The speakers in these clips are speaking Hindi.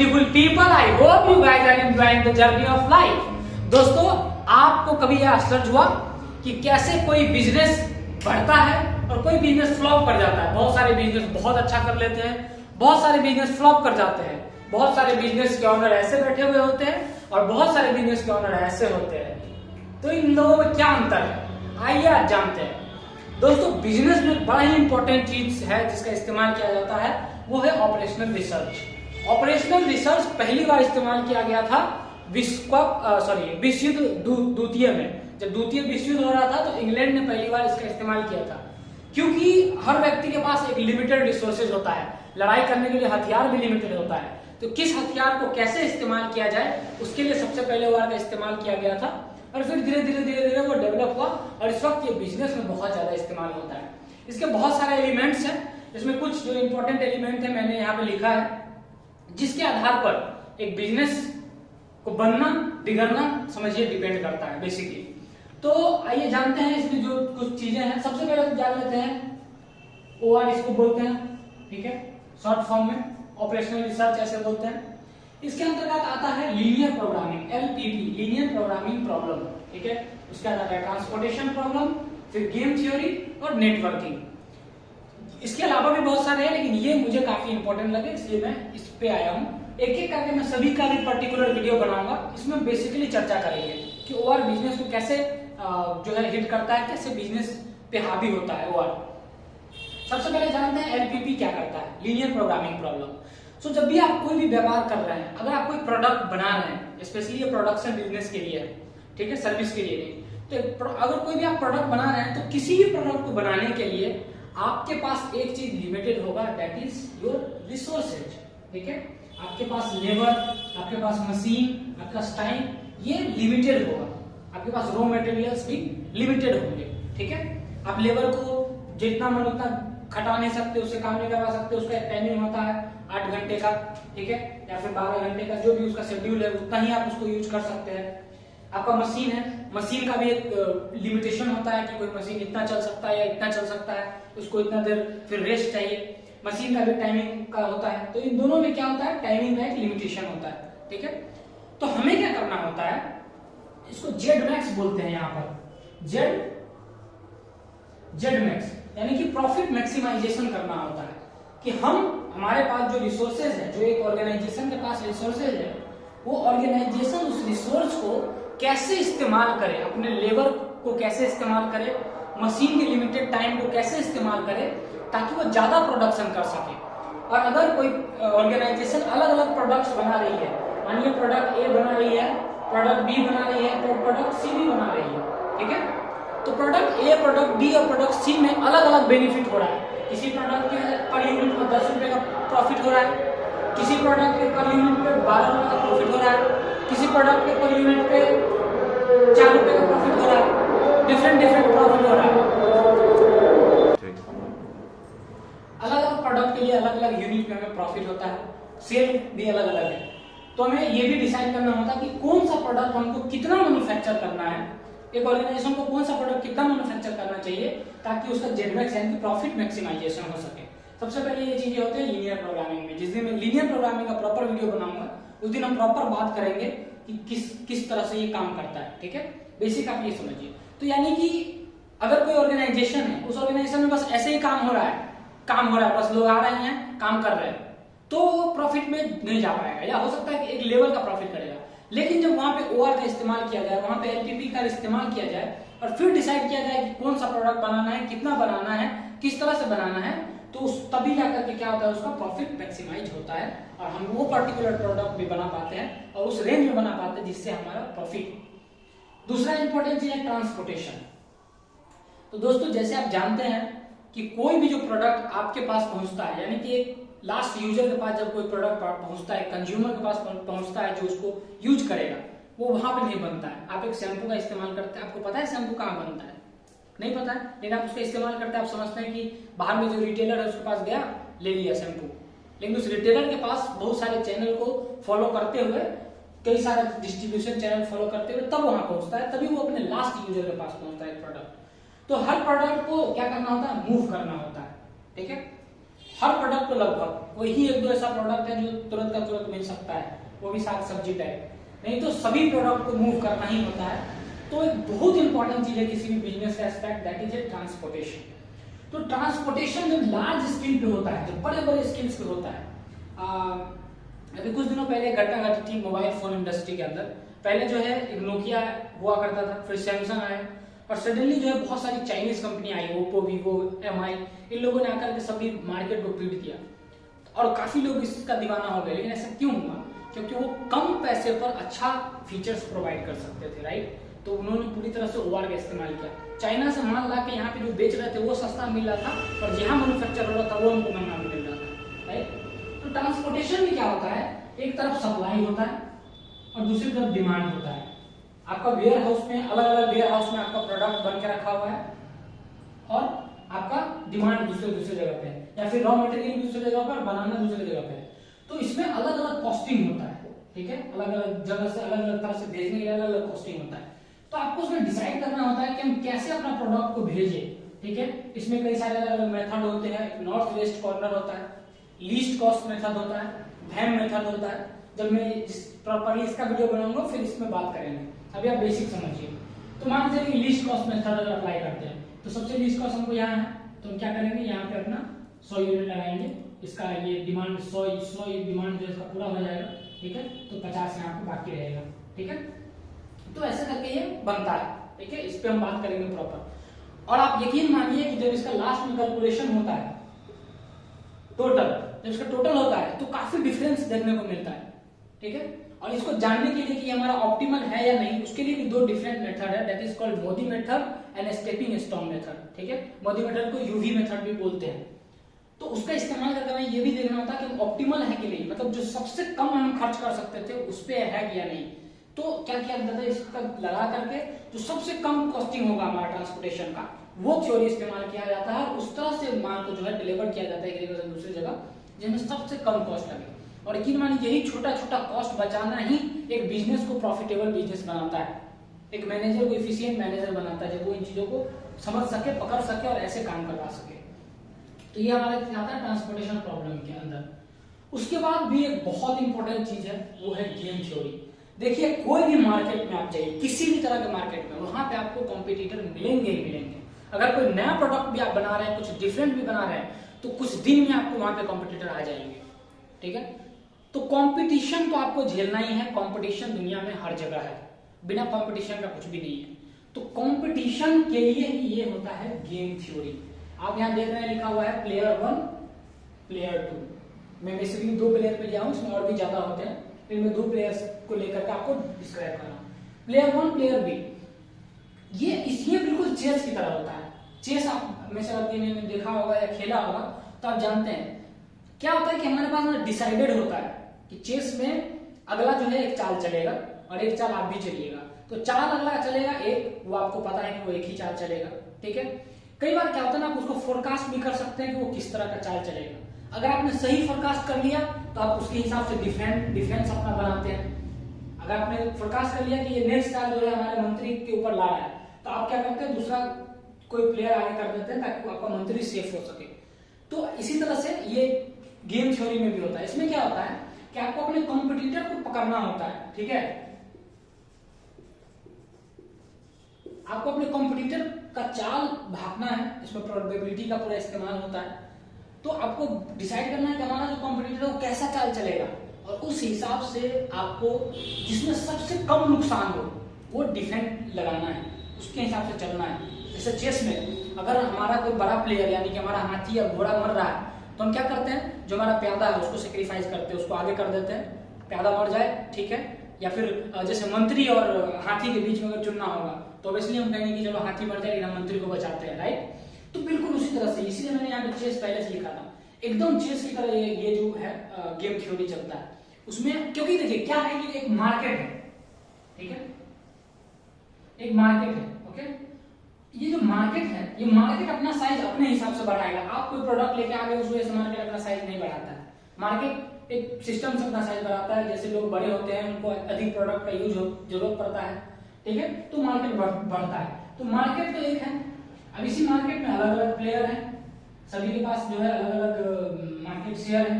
Beautiful people, I hope you guys are enjoying the journey of life. दोस्तों, आपको कभी यह आश्चर्य हुआ कि कैसे कोई बिजनेस बढ़ता है और कोई बिजनेस फ्लॉप कर जाता है? बहुत सारे बिजनेस बहुत अच्छा कर लेते हैं, बहुत सारे बिजनेस फ्लॉप कर जाते हैं। बहुत सारे बिजनेस के ओनर ऐसे बैठे हुए होते हैं और बहुत सारे बिजनेस के ओनर ऐसे होते हैं। तो इन लोगों में क्या अंतर है, आइए आज जानते हैं। दोस्तों, बिजनेस में बड़ा ही इंपॉर्टेंट चीज है जिसका इस्तेमाल किया जाता है, वो है ऑपरेशनल रिसर्च। ऑपरेशनल रिसर्च पहली बार इस्तेमाल किया गया था विश्व युद्ध द्वितीय में। जब द्वितीय विश्व युद्ध हो रहा था तो इंग्लैंड ने पहली बार इसका इस्तेमाल किया था, क्योंकि हर व्यक्ति के पास एक लिमिटेड रिसोर्सेज होता है, लड़ाई करने के लिए हथियार भी लिमिटेड होता है। तो किस हथियार को कैसे इस्तेमाल किया जाए, उसके लिए सबसे पहले वार का इस्तेमाल किया गया था और फिर धीरे धीरे वो डेवलप हुआ और इस वक्त ये बिजनेस में बहुत ज्यादा इस्तेमाल होता है। इसके बहुत सारे एलिमेंट्स हैं, इसमें कुछ जो इंपॉर्टेंट एलिमेंट है मैंने यहाँ पे लिखा है, जिसके आधार पर एक बिजनेस को बनना बिगड़ना समझिए डिपेंड करता है बेसिकली। तो आइए जानते हैं इसमें जो कुछ चीजें हैं। सबसे पहले तो जान लेते हैं OR इसको बोलते हैं, ठीक है, शॉर्ट फॉर्म में ऑपरेशनल रिसर्च ऐसे बोलते हैं। इसके अंतर्गत आता है linear programming, LPP, linear programming problem, ठीक है। उसके बाद आता है ट्रांसपोर्टेशन प्रॉब्लम, फिर गेम थ्योरी और नेटवर्किंग। इसके अलावा भी बहुत सारे हैं, लेकिन ये मुझे काफी इंपॉर्टेंट लगे इसलिए मैं इस पे आया हूँ। एक एक करके मैं सभी का भी पर्टिकुलर वीडियो बनाऊंगा, इसमें बेसिकली चर्चा करेंगे कि OR बिजनेस को कैसे जो है हिट करता है, कैसे बिजनेस पे हावी होता है OR। सबसे पहले जानते हैं LPP क्या करता है, लीनियर प्रोग्रामिंग प्रॉब्लम। सो जब भी आप कोई भी व्यापार कर रहे हैं, अगर आप कोई प्रोडक्ट बना रहे हैं, स्पेशली ये प्रोडक्शन बिजनेस के लिए है, ठीक है, सर्विस के लिए नहीं, तो अगर कोई भी आप प्रोडक्ट बना रहे हैं तो किसी भी प्रोडक्ट को बनाने के लिए आपके पास एक चीज लिमिटेड होगा, दैट इज योर रिसोर्सेज, ठीक है। आपके पास लेबर, आपके पास मशीन, आपका टाइम, ये लिमिटेड होगा। आपके पास रॉ मटेरियल्स भी लिमिटेड होंगे, ठीक है। आप लेबर को जितना मन उतना खटा नहीं सकते, उससे काम नहीं करवा सकते, उसका एक टाइमिंग होता है 8 घंटे का, ठीक है, या फिर 12 घंटे का, जो भी उसका शेड्यूल है उतना ही आप उसको यूज कर सकते हैं। आपका मशीन है, मशीन का भी एक लिमिटेशन होता है कि कोई मशीन इतना चल सकता है या इतना चल सकता है, उसको इतना देर फिर रेस्ट चाहिए, मशीन का भी टाइमिंग का होता है। तो इन दोनों में क्या होता है, टाइमिंग का एक लिमिटेशन होता है, ठीक है। तो हमें क्या करना होता है, इसको जेड मैक्स बोलते हैं यहाँ पर, जेड मैक्स, यानी कि प्रॉफिट मैक्सिमाइजेशन करना होता है कि हमारे पास जो रिसोर्सेज है, जो एक ऑर्गेनाइजेशन के पास रिसोर्सेज है, वो ऑर्गेनाइजेशन उस रिसोर्स को कैसे इस्तेमाल करे, अपने लेबर को कैसे इस्तेमाल करे, मशीन के लिमिटेड टाइम को कैसे इस्तेमाल करे, ताकि वो ज्यादा प्रोडक्शन कर सके। और अगर कोई ऑर्गेनाइजेशन अलग अलग प्रोडक्ट्स बना रही है, मानिए प्रोडक्ट A बना रही है, प्रोडक्ट B बना रही है, तो प्रोडक्ट C भी बना रही है, ठीक है। तो प्रोडक्ट A, प्रोडक्ट B और प्रोडक्ट C में अलग अलग बेनिफिट हो रहा है। किसी प्रोडक्ट के पर यूनिट पर 10 रुपए का प्रॉफिट हो रहा है, किसी प्रोडक्ट के पर यूनिट पे 12 रुपए का प्रॉफिट हो रहा है, किसी प्रोडक्ट के पर यूनिट पे 4 रुपए का प्रॉफिट हो रहा है, डिफरेंट प्रॉफिट हो रहा है। अलग अलग प्रोडक्ट के लिए अलग अलग यूनिट में हमें प्रॉफिट होता है, सेल भी अलग अलग है। तो हमें ये भी डिसाइड करना होता है कि कौन सा प्रोडक्ट हमको कितना मैन्युफैक्चर करना है, एक ऑर्गेनाइजेशन को कौन सा प्रोडक्ट कितना मैन्युफैक्चर करना चाहिए ताकि उसका जेडमैक्स यानी कि प्रॉफिट मैक्सिमाइजेशन हो सके। सबसे पहले ये चीजें होती है लीनियर प्रोग्रामिंग में। जिस दिन मैं लीनियर प्रोग्रामिंग का प्रॉपर वीडियो बनाऊंगा उस दिन हम प्रॉपर बात करेंगे कि किस तरह से ये काम करता है, ठीक है। बेसिक आप ये समझिए। तो यानी कि अगर कोई ऑर्गेनाइजेशन है, उस ऑर्गेनाइजेशन में बस ऐसे ही काम हो रहा है, बस लोग आ रहे हैं, काम कर रहे हैं, तो वो प्रॉफिट में नहीं जा पाएगा, या हो सकता है कि एक लेवल का प्रॉफिट करेगा। लेकिन जब वहां पे OR का इस्तेमाल किया जाए, वहां पे LPP का इस्तेमाल किया जाए और फिर डिसाइड किया जाए कि कौन सा प्रोडक्ट बनाना है, कितना बनाना है, किस तरह से बनाना है, तो तभी जाकर के क्या होता है, उसका प्रॉफिट मैक्सिमाइज होता है और हम वो पर्टिकुलर प्रोडक्ट भी बना पाते हैं और उस रेंज में बना पाते हैं जिससे हमारा प्रॉफिट। दूसरा इंपॉर्टेंट चीज है ट्रांसपोर्टेशन। तो दोस्तों, जैसे आप जानते हैं कि कोई भी जो प्रोडक्ट आपके पास पहुंचता है, यानी कि एक लास्ट यूजर के पास जब कोई प्रोडक्ट पहुंचता है, कंज्यूमर के पास पहुंचता है जो उसको यूज करेगा, वो वहां पे नहीं बनता है। आप एक शैम्पू का इस्तेमाल करते हैं, आपको पता है शैम्पू कहाँ बनता है? नहीं पता है, लेकिन आप उसका इस्तेमाल करते हैं। आप समझते हैं कि बाहर में जो रिटेलर है उसके पास गया, ले लिया शैम्पू, लेकिन उस रिटेलर के पास बहुत सारे चैनल को फॉलो करते हुए, कई सारे डिस्ट्रीब्यूशन चैनल फॉलो करते हुए तब वहां पहुंचता है, तभी वो अपने लास्ट यूजर के पास पहुंचता है प्रोडक्ट। तो हर प्रोडक्ट को क्या करना होता है, मूव करना होता है, ठीक है। हर प्रोडक्ट तो लगभग कोई ही एक दो ऐसा प्रोडक्ट है जो तुरंत का तुरंत मिल सकता है, वो भी साग सब्जी टाइप, नहीं तो सभी प्रोडक्ट को मूव करना ही होता है। तो एक बहुत इंपॉर्टेंट चीज है किसी भी बिजनेस का aspect, that is a transportation. तो ट्रांसपोर्टेशन जब लार्ज स्केल पे होता है, जब बड़े बड़े स्केल्स पे होता है, अभी कुछ दिनों पहले घटना घटी थी मोबाइल फोन इंडस्ट्री के अंदर। पहले जो है एक नोकिया हुआ करता था, फिर सैमसंग आया, और सडनली जो है बहुत सारी चाइनीज कंपनी आई, ओप्पो, वीवो, एमआई, इन लोगों ने आकर के सभी मार्केट को पीट दिया और काफी लोग इसका दीवाना हो गए। लेकिन ऐसा क्यों हुआ? क्योंकि वो कम पैसे पर अच्छा फीचर्स प्रोवाइड कर सकते थे, राइट? तो उन्होंने पूरी तरह से ओआर का इस्तेमाल किया। चाइना से माल ला के यहाँ पे जो बेच रहे थे वो सस्ता मिल रहा था, और जहाँ मैन्युफैक्चर हो रहा था वो हमको महंगा मिल रहा था, राइट? तो ट्रांसपोर्टेशन में क्या होता है, एक तरफ सप्लाई होता है और दूसरी तरफ डिमांड होता है। आपका वेयर हाउस में, अलग अलग वेयर हाउस में आपका प्रोडक्ट बन के रखा हुआ है, और आपका डिमांड दूसरे जगह पे है, या फिर रॉ मटेरियल दूसरी जगह पर, बनाना दूसरी जगह पे है। तो इसमें अलग अलग कॉस्टिंग होता है, ठीक है? अलग अलग जगह से अलग अलग तरह से भेजने के लिए अलग अलग कॉस्टिंग होता है। तो आपको उसमें डिसाइड करना होता है कि हम कैसे अपना प्रोडक्ट को भेजें, ठीक है? इसमें कई सारे अलग अलग मेथड होते हैं। नॉर्थ वेस्ट कॉर्नर होता है, लीस्ट कॉस्ट मेथड होता है, वैम मेथड होता है। जब मैं प्रॉपर्ली इसका वीडियो बनाऊंगा फिर इसमें बात करेंगे, अभी आप बेसिक समझिए। तो मान लीजिए कि लीस्ट कॉस्ट मेथड अगर अप्लाई करते हैं, तो सबसे लीस्ट कॉस्ट हमको यहाँ है, तो हम क्या करेंगे, यहाँ पे अपना 100 यूनिट लगाएंगे। इसका ये डिमांड 100 डिमांड जो इसका पूरा हो जाएगा, ठीक है? तो 50 यहाँ पे बाकी रहेगा, ठीक है? तो ऐसे करके ये बनता है, ठीक है? इस पे हम बात करेंगे प्रॉपर। और आप यकीन मानिए कि जब इसका लास्ट में कैलकुलेशन होता है टोटल, जब इसका टोटल होता है तो काफी डिफरेंस देखने को मिलता है, ठीक है? और इसको जानने के लिए कि हमारा ऑप्टिमल है या नहीं, उसके लिए भी दो डिफरेंट मेथड है, that is called Modi method and stepping stone method, ठीक है? मोदी मेथड को यूवी मेथड भी बोलते हैं। तो उसका इस्तेमाल करके हमें ये भी देखना होता है कि ऑप्टिमल है कि नहीं, मतलब जो सबसे कम हम खर्च कर सकते थे उस पे है कि या नहीं। तो क्या किया जाता है, इसका लगा करके जो सबसे कम कॉस्टिंग होगा हमारा ट्रांसपोर्टेशन का, वो थ्योरी इस्तेमाल किया जाता है, और उस तरह से माल को जो है डिलीवर किया जाता है एक जगह से दूसरी जगह, जिसमें सबसे कम कॉस्ट लगे। और यकीन मानिए यही छोटा छोटा कॉस्ट बचाना ही एक बिजनेस को प्रॉफिटेबल बिजनेस बनाता है, एक मैनेजर को एफिशिएंट मैनेजर बनाता है, जब वो इन चीजों को समझ सके, पकड़ सके और ऐसे काम करवा सके। तो ये हमारे आता है ट्रांसपोर्टेशन प्रॉब्लम के अंदर। उसके बाद भी एक बहुत इंपॉर्टेंट चीज है, वो है गेम थ्योरी। देखिए कोई भी मार्केट में आप जाइए, किसी भी तरह के मार्केट में, वहां पे आपको कॉम्पिटिटर मिलेंगे ही मिलेंगे। अगर कोई नया प्रोडक्ट भी आप बना रहे हैं, कुछ डिफरेंट भी बना रहे हैं, तो कुछ दिन में आपको वहां पे कॉम्पिटिटर आ जाएंगे, ठीक है? तो कंपटीशन तो आपको झेलना ही है। कंपटीशन दुनिया में हर जगह है, बिना कंपटीशन का कुछ भी नहीं है। तो कंपटीशन के लिए ही ये होता है गेम थ्योरी। आप यहाँ देख रहे हैं लिखा हुआ है प्लेयर 1 प्लेयर 2। मैं बेसिकली 2 प्लेयर पे जाऊँ, इसमें और भी ज्यादा होते हैं, फिर मैं 2 प्लेयर्स को लेकर के आपको डिस्क्राइब कर रहा हूँ। प्लेयर 1 प्लेयर बी, ये बिल्कुल चेस की तरह होता है। चेस आप में से अगर ने देखा होगा या खेला होगा तो आप जानते हैं क्या होता है कि हमारे पास डिसाइडेड होता है कि चेस में अगला जो है एक चाल चलेगा और एक चाल आप भी चलिएगा। तो चाल अगला चलेगा एक, वो आपको पता है कि वो एक ही चाल चलेगा, ठीक है? कई बार क्या होता है ना, आप उसको फोरकास्ट भी कर सकते हैं कि वो किस तरह का चाल चलेगा। अगर आपने सही फोरकास्ट कर लिया तो आप उसके हिसाब से डिफेंस अपना बनाते हैं। अगर आपने फोरकास्ट कर लिया कि ये नेक्स्ट चाल जो है हमारे मंत्री के ऊपर ला रहा है, तो आप क्या करते हैं, दूसरा कोई प्लेयर आगे कर देते हैं ताकि आपका मंत्री सेफ हो सके। तो इसी तरह से ये गेम थ्योरी में भी होता है। इसमें क्या होता है कि आपको अपने कॉम्पिटिटर को पकड़ना होता है, ठीक है? आपको अपने कॉम्पिटिटर का चाल भागना है, इसमें प्रोबेबिलिटी का पूरा इस्तेमाल होता है। तो आपको डिसाइड करना है कि हमारा जो कॉम्पिटिटर है वो कैसा चाल चलेगा, और उस हिसाब से आपको जिसमें सबसे कम नुकसान हो वो डिफेंड लगाना है, उसके हिसाब से चलना है। जैसे चेस में अगर हमारा कोई बड़ा प्लेयर यानी कि हमारा हाथी या घोड़ा मर रहा है, तो हम क्या करते हैं, जो हमारा प्यादा है उसको सेक्रीफाइस करते हैं, उसको आगे कर देते हैं, प्यादा मर जाए, ठीक है? या फिर जैसे मंत्री और हाथी के बीच में अगर चुनना होगा तो इसलिए हम कहेंगे कि चलो हाथी मर जाए, हम मंत्री को बचाते हैं, राइट? तो बिल्कुल उसी तरह से, इसीलिए मैंने यहाँ पे चेस पहले से लिखा था, एकदम चेस की तरह ये जो है गेम थ्योरी चलता है उसमें। क्योंकि देखिए क्या है कि एक मार्केट है, ठीक है? एक मार्केट है, ओके? ये जो मार्केट है, ये मार्केट अपना साइज अपने हिसाब से बढ़ाएगा। आप कोई प्रोडक्ट लेके आ गए, उस वजह से मार्केट अपना साइज नहीं बढ़ाता है। मार्केट एक सिस्टम से अपना साइज बढ़ाता है। जैसे लोग बड़े होते हैं, उनको अधिक प्रोडक्ट का जरूरत पड़ता है, ठीक है? तो मार्केट बढ़ता है। तो मार्केट तो एक है। अब इसी मार्केट में अलग अलग प्लेयर हैं, सभी के पास जो है अलग अलग मार्केट शेयर है,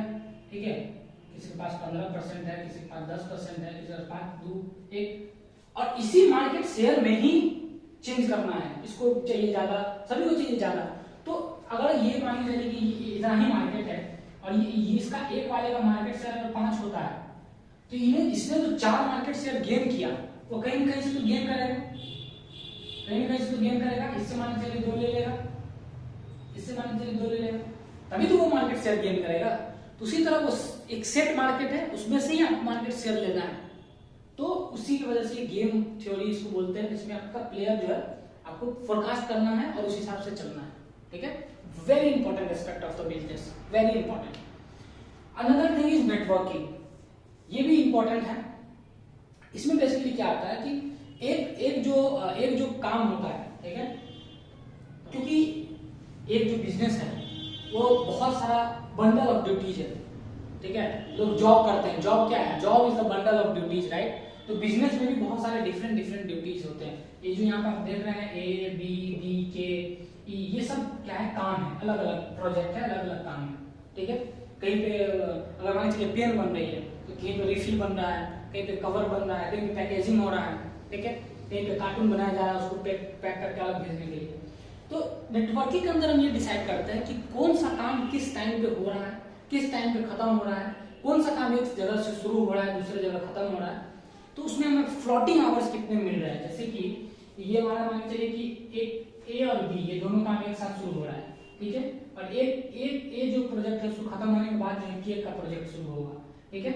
ठीक है। किसी के पास 15% है, किसी के पास 10% है, किसी के पास 5, 2, 1, और इसी मार्केट शेयर में ही चेंज करना है। इसको चाहिए ज्यादा, सभी को चाहिए ज्यादा। तो अगर ये मान लीजिए कि इतना ही मार्केट है और ये इसका एक वाले का मार्केट शेयर अगर 5 होता है, तो इसने जो 4 मार्केट शेयर गेन किया, वो कहीं न कहीं से तो गेन करेगा, कहीं न कहीं से तो गेन करेगा। इससे मान लीजिए 2 ले लेगा, इससे मान लीजिए 2 ले लेगा, तभी तो वो मार्केट शेयर गेन करेगा। तो उसी तरह वो एक सेट मार्केट है, उसमें से ही आपको मार्केट शेयर लेना है। तो उसी की वजह से गेम थ्योरी इसको बोलते हैं, जिसमें आपका प्लेयर जो है आपको फोरकास्ट करना है और उस हिसाब से चलना है, ठीक है। Very important aspect of the business, very important. Another thing is networking, ये भी इंपॉर्टेंट है। इसमें बेसिकली क्या होता है कि एक जो काम होता है, ठीक है, क्योंकि एक जो बिजनेस है वो बहुत सारा बंडल ऑफ ड्यूटीज है, ठीक है। लोग जॉब करते हैं, जॉब क्या है, job is the bundle of duties, right. तो बिजनेस में भी बहुत सारे डिफरेंट ड्यूटीज होते हैं। ये जो यहाँ पे आप देख रहे हैं A, B, D, K, E, ये सब क्या है, काम है, अलग अलग प्रोजेक्ट है, अलग अलग काम है, ठीक है। कहीं पे अगर मान लीजिए पेन बन रही है तो कहीं पे रिफिल बन रहा है, कहीं पे कवर बन रहा है, कहीं पे पैकेजिंग हो रहा है, ठीक है, कहीं पे कार्टून बनाया जा रहा है उसको पैक करके अलग भेजने के लिए। तो नेटवर्किंग के अंदर हम ये डिसाइड करते हैं कि कौन सा काम किस टाइम पे हो रहा है, किस टाइम पे खत्म हो रहा है, कौन सा काम एक जगह से शुरू हो रहा है दूसरे जगह खत्म हो रहा है। तो उसमें हमें फ्लोटिंग आवर्स कितने मिल रहे हैं। जैसे कि ये हमारा मान चलिए कि एक A और B ये दोनों काम एक साथ शुरू हो रहा है, ठीक है, और एक A जो प्रोजेक्ट है उसको खत्म होने के बाद जो है K का प्रोजेक्ट शुरू होगा, ठीक है।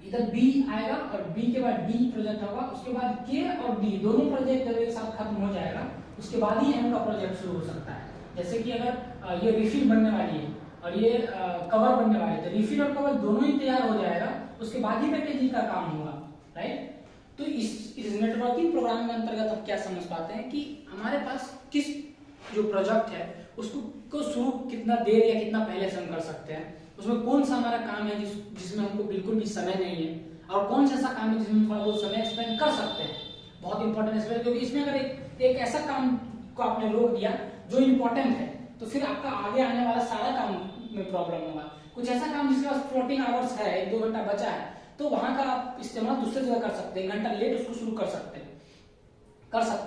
इधर B आएगा और B के बाद D प्रोजेक्ट होगा, उसके बाद K और D दोनों प्रोजेक्ट जब एक साथ खत्म हो जाएगा उसके बाद ही M का प्रोजेक्ट शुरू हो सकता है। जैसे कि अगर ये रिफिल बनने वाली है और ये कवर बनने वाले, तो रिफिल और कवर दोनों ही तैयार हो जाएगा, उसके बाद ही पैकेजिंग का काम होगा, राइट। तो इस नेटवर्किंग प्रोग्राम के अंतर्गत आप क्या समझ पाते हैं कि हमारे पास किस जो प्रोजेक्ट है उसको शुरू कितना देर या कितना पहले से हम कर सकते हैं, उसमें कौन सा हमारा काम है जिसमें हमको बिल्कुल भी समय नहीं है, और कौन सा ऐसा काम है जिसमें थोड़ा बहुत समय स्पेंड कर सकते हैं। बहुत इंपॉर्टेंट है, क्योंकि इसमें अगर एक ऐसा काम को आपने रोक दिया जो इंपॉर्टेंट है, तो फिर आपका आगे आने वाला सारा काम में प्रॉब्लम होगा। कुछ ऐसा काम जिसके पास फ्लोटिंग आवर्स है, 1-2 घंटा बचा है, तो वहां का आप इस्तेमाल दूसरी जगह कर सकते हैं, 1 घंटा लेट उसको शुरू कर सकते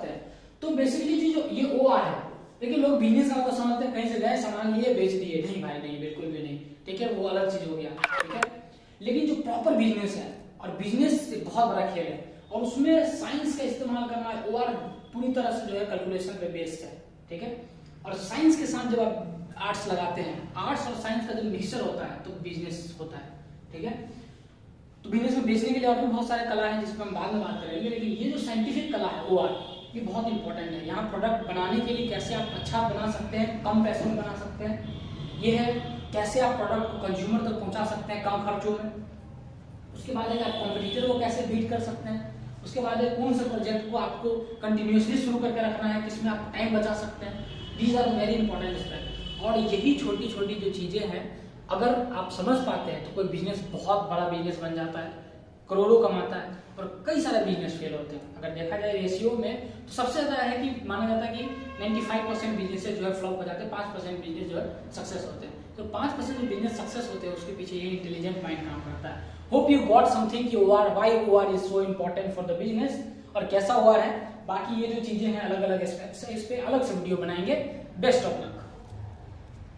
हैं। तो बेसिकली जो ये OR है, लेकिन लोग बिजनेस का तो समझते हैं कहीं से गए सामान लिए बेच दिए, नहीं भाई नहीं, बिल्कुल भी नहीं, ठीक है, वो अलग चीज हो गया, ठीक है। लेकिन जो प्रॉपर बिजनेस है, और बिजनेस एक बहुत बड़ा खेल है, और उसमें साइंस का इस्तेमाल करना है, OR पूरी तरह से जो है कैलकुलेशन पे बेस्ड है, ठीक है। और साइंस के साथ जब आप आर्ट्स लगाते हैं, आर्ट्स और साइंस का जब मिक्सचर होता है तो बिजनेस होता है, ठीक है। तो बिजनेस में बेचने के लिए और भी बहुत सारे कला है जिसमें हम बाद में बात करेंगे, लेकिन ये जो साइंटिफिक कला है OR, ये बहुत इंपॉर्टेंट है। यहाँ प्रोडक्ट बनाने के लिए कैसे आप अच्छा बना सकते हैं, कम पैसों में बना सकते हैं, ये है कैसे आप प्रोडक्ट को कंज्यूमर तक पहुंचा सकते हैं कम खर्चों में। उसके बाद है आप कॉम्पिटिटर को कैसे बीट कर सकते हैं। उसके बाद है कौन से प्रोजेक्ट को आपको कंटिन्यूसली शुरू करके रखना है, किसमें आप टाइम बचा सकते हैं। These are very important aspect. और यही छोटी छोटी जो चीजें हैं अगर आप समझ पाते हैं तो कोई बिजनेस बहुत बड़ा बिजनेस बन जाता है, करोड़ों कमाता है। और कई सारे बिजनेस फेल होते हैं। अगर देखा जाए रेशियो में तो सबसे ज्यादा है कि माना जाता है कि 95% बिजनेस जो है फ्लॉप हो जाते हैं, 5% बिजनेस जो है सक्सेस होते हैं। तो 5% जो बिजनेस सक्सेस होते हैं उसके पीछे ये इंटेलिजेंट माइंड काम करता है। होप यू गॉट समथिंग कि OR, why OR is so important for the business और कैसा OR है। बाकी ये जो चीजें हैं अलग अलग एस्पेक्ट्स है, इस पे अलग से वीडियो बनाएंगे। Best of